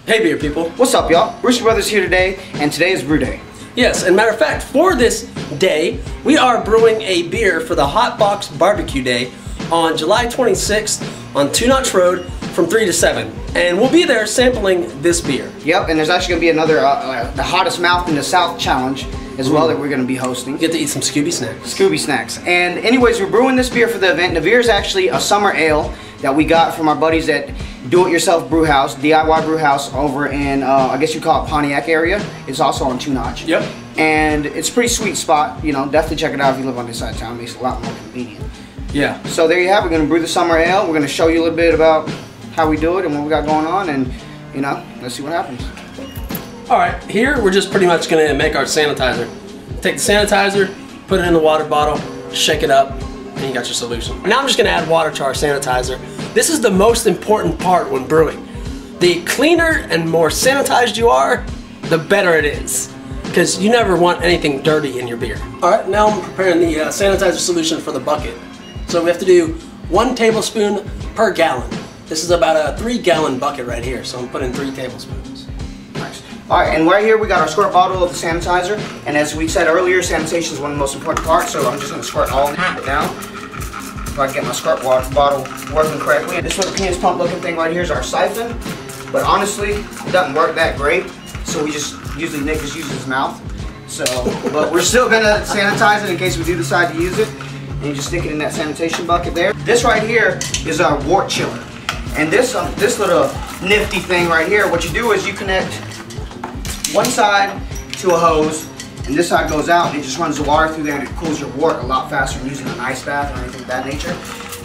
Hey beer people. What's up y'all? Brewster Brothers here today, and today is Brew Day. Yes, and matter of fact, for this day, we are brewing a beer for the HotBox Barbq Day on July 26th on 2 Notch Road from 3 to 7. And we'll be there sampling this beer. Yep, and there's actually going to be another the Hottest Mouth in the South challenge as well that we're going to be hosting. You get to eat some Scooby snacks. Scooby snacks. And anyways, we're brewing this beer for the event. The beer is actually a summer ale that we got from our buddies at Do-It-Yourself Brew House, DIY Brew House over in, I guess you call it Pontiac area. It's also on 2 Notch. Yep. And it's a pretty sweet spot. You know, definitely check it out if you live on this side of town. It makes it a lot more convenient. Yeah. So there you have it. We're going to brew the summer ale. We're going to show you a little bit about how we do it and what we got going on, and you know, let's see what happens. Alright, here we're just pretty much going to make our sanitizer. Take the sanitizer, put it in the water bottle, shake it up, and you got your solution. Now I'm just going to add water to our sanitizer. This is the most important part when brewing. The cleaner and more sanitized you are, the better it is. Because you never want anything dirty in your beer. Alright, now I'm preparing the sanitizer solution for the bucket. So we have to do 1 tablespoon per gallon. This is about a 3-gallon bucket right here, so I'm putting 3 tablespoons. Nice. Alright, and right here we got our squirt bottle of the sanitizer, and as we said earlier, sanitation is one of the most important parts, so I'm just going to squirt all of it down so I can get my squirt bottle working correctly. This little penis pump looking thing right here is our siphon, but honestly, it doesn't work that great, so we just usually Nick just uses his mouth. So, but we're still going to sanitize it in case we do decide to use it, and you just stick it in that sanitation bucket there. This right here is our wort chiller. And this little nifty thing right here, what you do is you connect one side to a hose, and this side goes out, and it just runs the water through there, and it cools your wort a lot faster than using an ice bath or anything of that nature.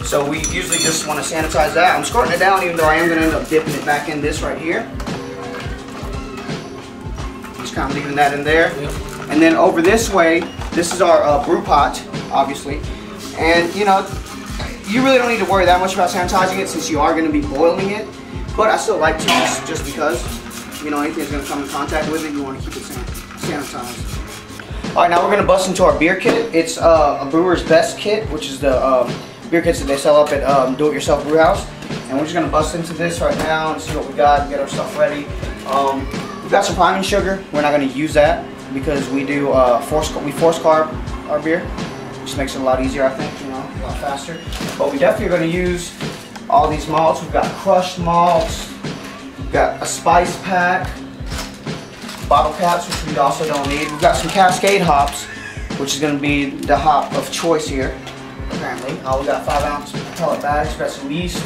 So we usually just want to sanitize that. I'm squirting it down, even though I am going to end up dipping it back in this right here. Just kind of leaving that in there. Yep. And then over this way, this is our brew pot, obviously. And you know, you really don't need to worry that much about sanitizing it since you are going to be boiling it, but I still like to just because, you know, anything's going to come in contact with it, you want to keep it sanitized. Alright, now we're going to bust into our beer kit. It's a Brewer's Best kit, which is the beer kits that they sell up at Do-It-Yourself Brew House. And we're just going to bust into this right now and see what we got, get our stuff ready. We've got some priming sugar. We're not going to use that because we do force carb our beer. Just makes it a lot easier, I think, you know, a lot faster. But we definitely are going to use all these malts. We've got crushed malts, we've got a spice pack, bottle caps, which we also don't need. We've got some Cascade hops, which is going to be the hop of choice here, apparently. We got 5-ounce pellet bags. We've got some yeast,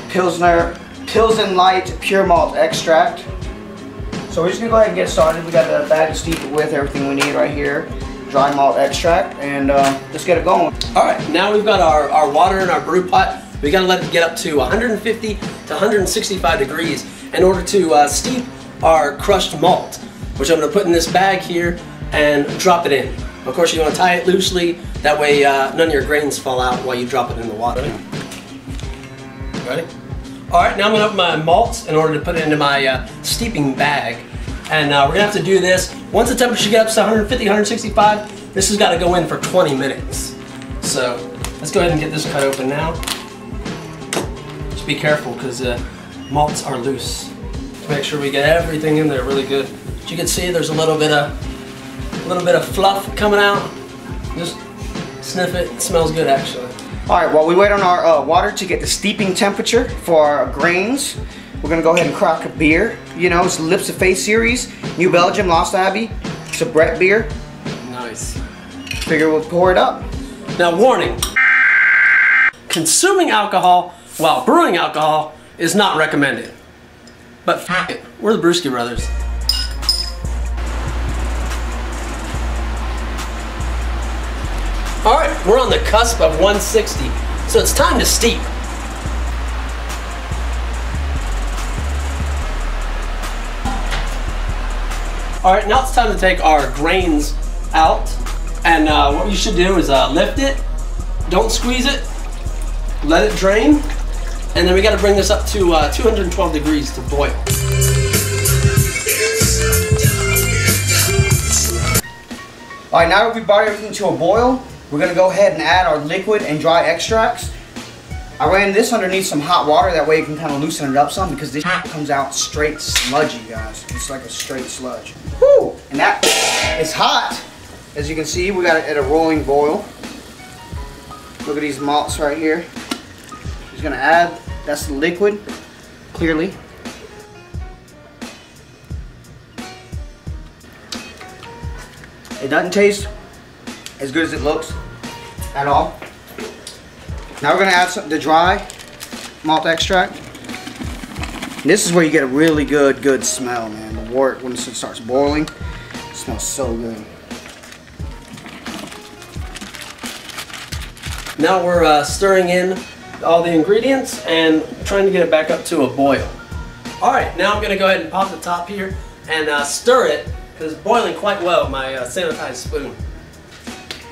Pilsen Light Pure Malt Extract. So we're just going to go ahead and get started. We got the bag to steep it with, everything we need right here. Dry malt extract, and let's get it going. Alright, now we've got our water in our brew pot. We got to let it get up to 150 to 165 degrees in order to steep our crushed malt, which I'm going to put in this bag here and drop it in. Of course, you want to tie it loosely, that way none of your grains fall out while you drop it in the water. Ready? Alright, now I'm going to open my malts in order to put it into my steeping bag. And we're going to have to do this. Once the temperature gets up to 150, 165, this has got to go in for 20 minutes. So let's go ahead and get this cut open now. Just be careful because malts are loose. To make sure we get everything in there really good. As you can see, there's a little bit of fluff coming out. Just sniff it. It smells good, actually. All right. While we wait on our water to get the steeping temperature for our grains, we're going to go ahead and crack a beer. You know, it's Lips of Faith series, New Belgium, Lost Abbey. It's a Brett beer. Nice. Figure we'll pour it up. Now, warning. Consuming alcohol while brewing alcohol is not recommended. But f it, we're the Brewski Brothers. Alright, we're on the cusp of 160, so it's time to steep. Alright, now it's time to take our grains out, and what you should do is lift it, don't squeeze it, let it drain, and then we got to bring this up to 212 degrees to boil. Alright, now that we've brought everything to a boil, we're going to go ahead and add our liquid and dry extracts. I ran this underneath some hot water, that way it can kind of loosen it up some, because this comes out straight sludgy, guys. It's like a straight sludge. Woo! And that is hot. As you can see, we got it at a rolling boil. Look at these malts right here. He's gonna add, that's the liquid, clearly. It doesn't taste as good as it looks at all. Now we're gonna add the dry malt extract. And this is where you get a really good smell, man. The wort, when it starts boiling, it smells so good. Now we're stirring in all the ingredients and trying to get it back up to a boil. All right, now I'm gonna go ahead and pop the top here and stir it, because it's boiling quite well with my sanitized spoon.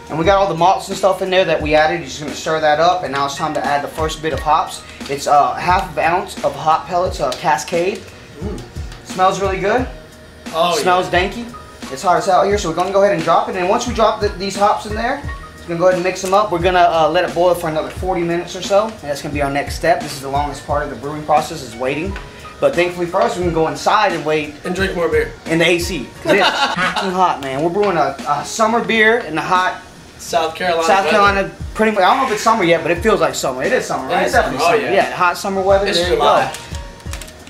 And we got all the malts and stuff in there that we added. You're just gonna stir that up, and now it's time to add the first bit of hops. It's half an ounce of hop pellets, Cascade. Smells really good. Oh, smells danky. It's hot as hell here, so we're gonna go ahead and drop it. And once we drop these hops in there, we're gonna go ahead and mix them up. We're gonna let it boil for another 40 minutes or so. And that's gonna be our next step. This is the longest part of the brewing process, is waiting. But thankfully for us, we can go inside and wait. And drink more beer. In the AC. Cause it's hot, man. We're brewing a summer beer in the hot South Carolina, pretty much. I don't know if it's summer yet, but it feels like summer. It is summer, right? It's definitely summer. summer. Yeah, hot summer weather. It's there July. You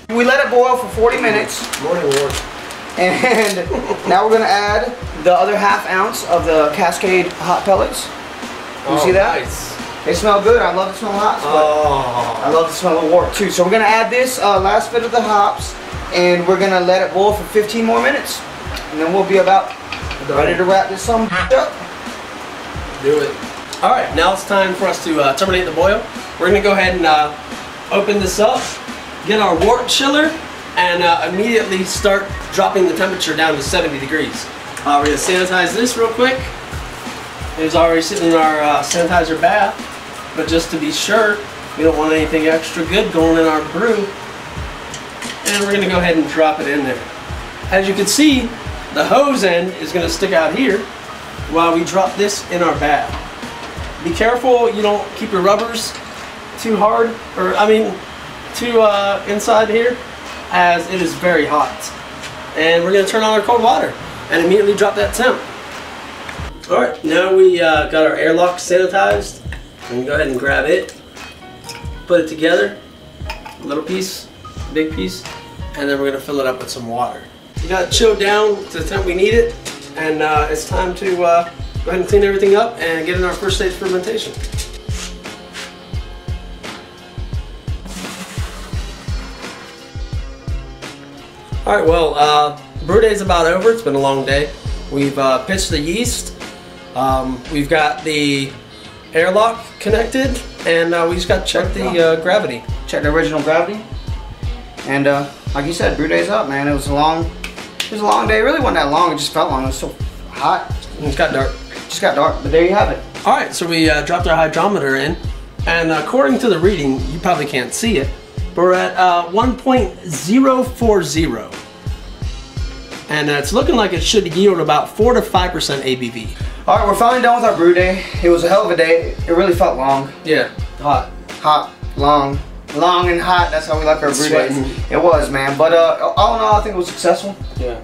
go. We let it boil for 40 minutes. Morning wort. And now we're gonna add the other half ounce of the Cascade hot pellets. You see that? Nice. They smell good. I love the smell of hops, but I love the smell of wort too. So we're gonna add this last bit of the hops, and we're gonna let it boil for 15 more minutes, and then we'll be about ready to wrap this some up. Do it. All right, now it's time for us to terminate the boil. We're gonna go ahead and open this up, get our wort chiller, and immediately start dropping the temperature down to 70 degrees. We're gonna sanitize this real quick. It's already sitting in our sanitizer bath, but just to be sure, we don't want anything extra good going in our brew. And we're gonna go ahead and drop it in there. As you can see, the hose end is gonna stick out here while we drop this in our bath. Be careful you don't keep your rubbers too hard, or I mean, too inside here, as it is very hot. And we're gonna turn on our cold water and immediately drop that temp. All right, now we got our airlock sanitized. I'm gonna go ahead and grab it, put it together, little piece, big piece, and then we're gonna fill it up with some water. We got it chilled down to the temp we need it, and it's time to go ahead and clean everything up and get in our first stage fermentation. All right, well, brew day's about over. It's been a long day. We've pitched the yeast. We've got the airlock connected, and we just got to check the gravity. Check the original gravity. And like you said, brew day's up, man. It was a long day. It really wasn't that long. It just felt long. It was so hot. It got dark. Just got dark, but there you have it. All right, so we dropped our hydrometer in, and according to the reading, you probably can't see it, but we're at 1.040. And it's looking like it should yield about 4 to 5% ABV. All right, we're finally done with our brew day. It was a hell of a day. It really felt long. Yeah, hot. Hot, long and hot. That's how we like our brew days. It was, man. But all in all, I think it was successful. Yeah.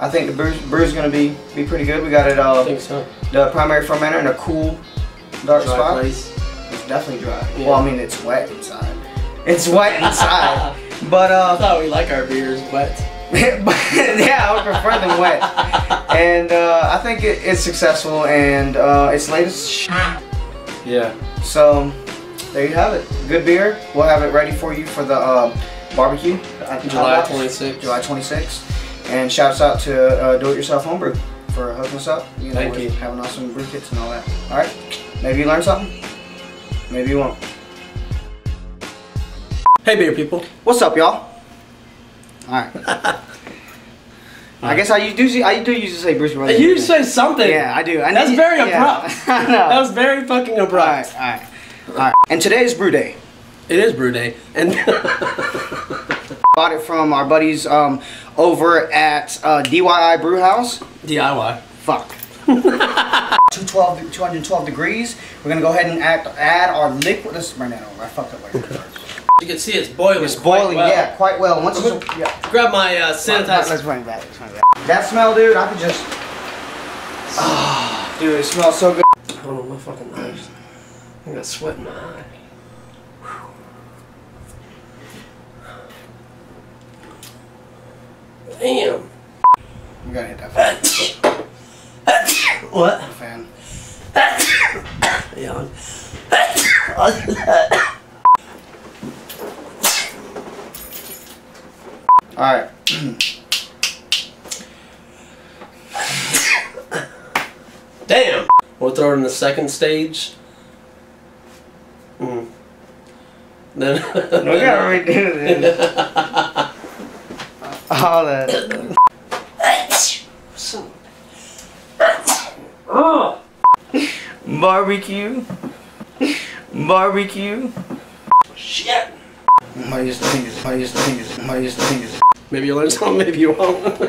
I think the brew's gonna be pretty good. We got it. I think so. The primary fermenter in a cool, dark spot. Place. It's definitely dry. Yeah. Well, I mean, it's wet inside. It's wet inside. But I thought we like our beers wet. Yeah, I would prefer them wet. And I think it's successful, and it's latest. Yeah. So there you have it. Good beer. We'll have it ready for you for the barbecue. July 26th. July 26th. And shouts out to Do It Yourself Homebrew for hooking us up. You know, Thank you. Having awesome brew kits and all that. All right. Maybe you learned something. Maybe you won't. Hey, beer people. What's up, y'all? All right. I guess I do usually say Bruce Brothers. You say something. Yeah, I do. That's very abrupt. I know. That was very fucking abrupt. All right. And today is brew day. It is brew day, and bought it from our buddies over at DIY Brew House. DIY. Fuck. 212 degrees. We're gonna go ahead and add our liquid. Let's burn that over. I fucked up right there. You can see it's boiling. It's boiling, well. yeah, quite well. Once it's, yeah. Grab my sanitizer. Let's bring it back. That smell, dude, I could just. Oh, dude, it smells so good. I don't know my fucking eyes. I got sweat in my eye. Damn. We gotta hit that fan. What? Fan. Yeah. Alright. Damn. We'll throw it in the second stage. Then. We gotta redo this. All that. Barbecue. Barbecue. Shit. Maybe Maybe you'll learn something, maybe you won't.